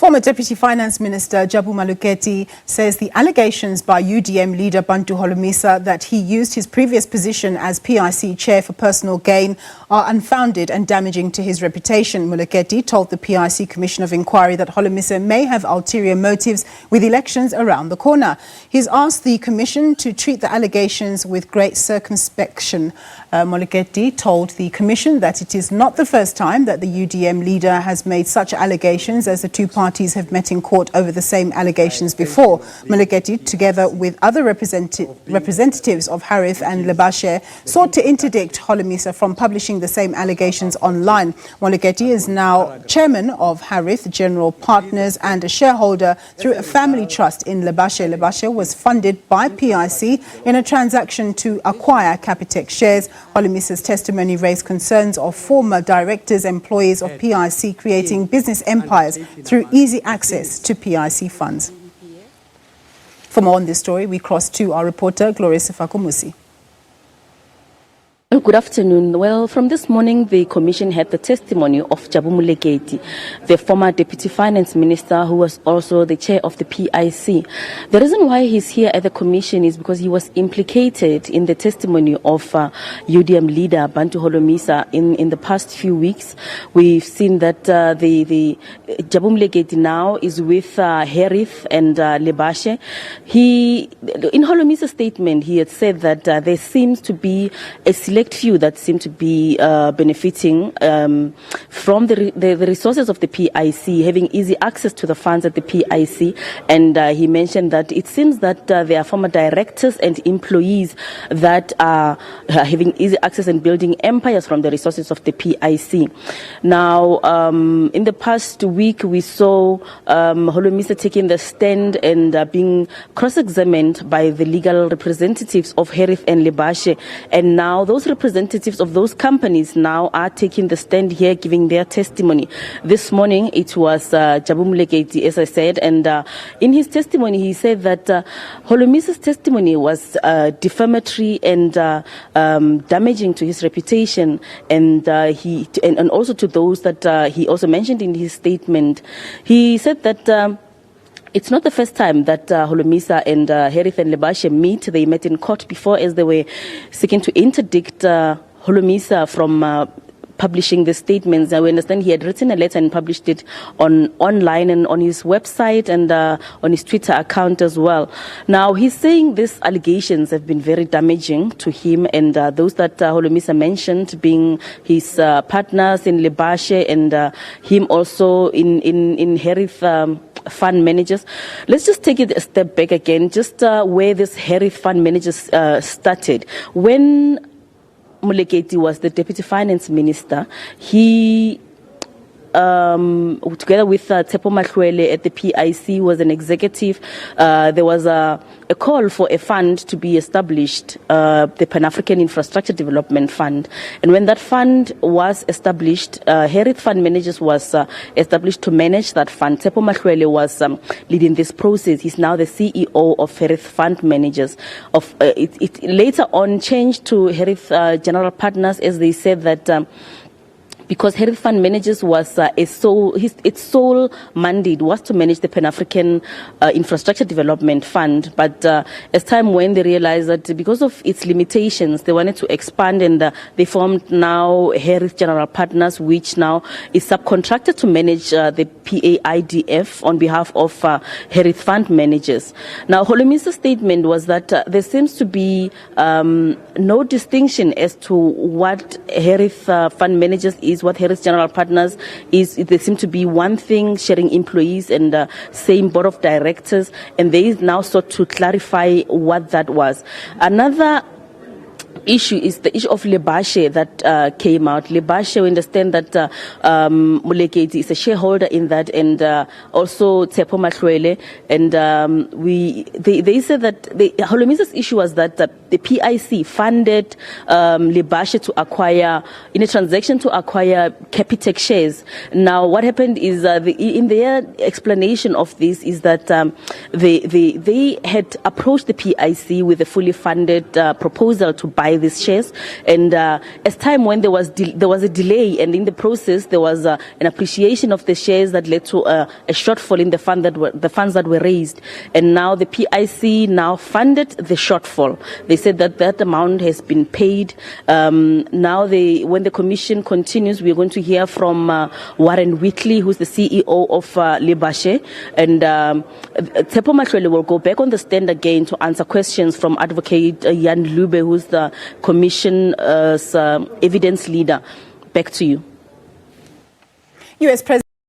Former Deputy Finance Minister Jabu Moleketi says the allegations by UDM leader Bantu Holomisa that he used his previous position as PIC chair for personal gain are unfounded and damaging to his reputation. Moleketi told the PIC Commission of Inquiry that Holomisa may have ulterior motives with elections around the corner. He's asked the Commission to treat the allegations with great circumspection. Moleketi told the Commission that it is not the first time that the UDM leader has made such allegations, as the two parties have met in court over the same allegations before. Moleketi, together with other representatives of Harith and Lebashe, sought to interdict Holomisa from publishing the same allegations online. Moleketi is now chairman of Harith General Partners and a shareholder through a family trust in Lebashe. Lebashe was funded by PIC in a transaction to acquire Capitec shares. Holomisa's testimony raised concerns of former directors, employees of PIC creating business empires through easy access to PIC funds. For more on this story, we cross to our reporter, Gloria Sefako-Musi. Good afternoon. Well, from this morning, the Commission had the testimony of Jabu Moleketi, the former Deputy Finance Minister who was also the chair of the PIC. The reason why he's here at the Commission is because he was implicated in the testimony of UDM leader Bantu Holomisa in the past few weeks. We've seen that the Jabu Moleketi now is with Harith and Lebashe. In Holomisa's statement, he had said that there seems to be a select few that seem to be benefiting from the resources of the PIC, having easy access to the funds at the PIC. And he mentioned that it seems that there are former directors and employees that are having easy access and building empires from the resources of the PIC. Now, in the past week, we saw Holomisa taking the stand and being cross-examined by the legal representatives of Harith and Lebashe. And now those representatives of those companies now are taking the stand here, giving their testimony. This morning, it was Jabu Moleketi, as I said, and in his testimony, he said that Holomisa's testimony was defamatory and damaging to his reputation, and and also to those that he also mentioned in his statement. He said that it's not the first time that Holomisa and Harith and Lebashe meet. They met in court before as they were seeking to interdict Holomisa from publishing the statements. We understand he had written a letter and published it online and on his website and on his Twitter account as well. Now, he's saying these allegations have been very damaging to him and those that Holomisa mentioned being his partners in Lebashe and him also in Harith fund managers. Let's just take it a step back again, just where this Harith fund managers started. When Moleketi was the Deputy Finance Minister, he together with Tepo Mahlwele at the PIC was an executive. There was a call for a fund to be established, the Pan-African Infrastructure Development Fund. And when that fund was established, Harith Fund Managers was established to manage that fund. Tepo Mahlwele was leading this process. He's now the CEO of Harith Fund Managers. It later on changed to Harith General Partners, as they said that because Harith Fund Managers was its sole mandate was to manage the Pan-African Infrastructure Development Fund. But as time went, they realized that because of its limitations, they wanted to expand, and they formed now Harith General Partners, which now is subcontracted to manage the PAIDF on behalf of Harith Fund Managers. Now, Holomisa's statement was that there seems to be no distinction as to what Harith Fund Managers is, what Harith General Partners is. They seem to be one thing, sharing employees and same board of directors, and they now sought to clarify what that was. Another issue is the issue of Lebashe that came out. Lebashe, we understand that Moleketi is a shareholder in that, and also Tepo Mahlwele, and they said that Holomisa's issue was that the PIC funded Lebashe to acquire, in a transaction to acquire Capitec shares. Now, what happened is in their explanation of this is that they had approached the PIC with a fully funded proposal to buy buy these shares. And as time when there was a delay, and in the process there was an appreciation of the shares that led to a shortfall in the funds that were raised. And now the PIC now funded the shortfall. They said that amount has been paid. Now when the commission continues, we're going to hear from Warren Whitley, who's the CEO of Lebashe, and Tshepo Matlwele will go back on the stand again to answer questions from Advocate Jan Lube, who's the commission's evidence leader. Back to you. US President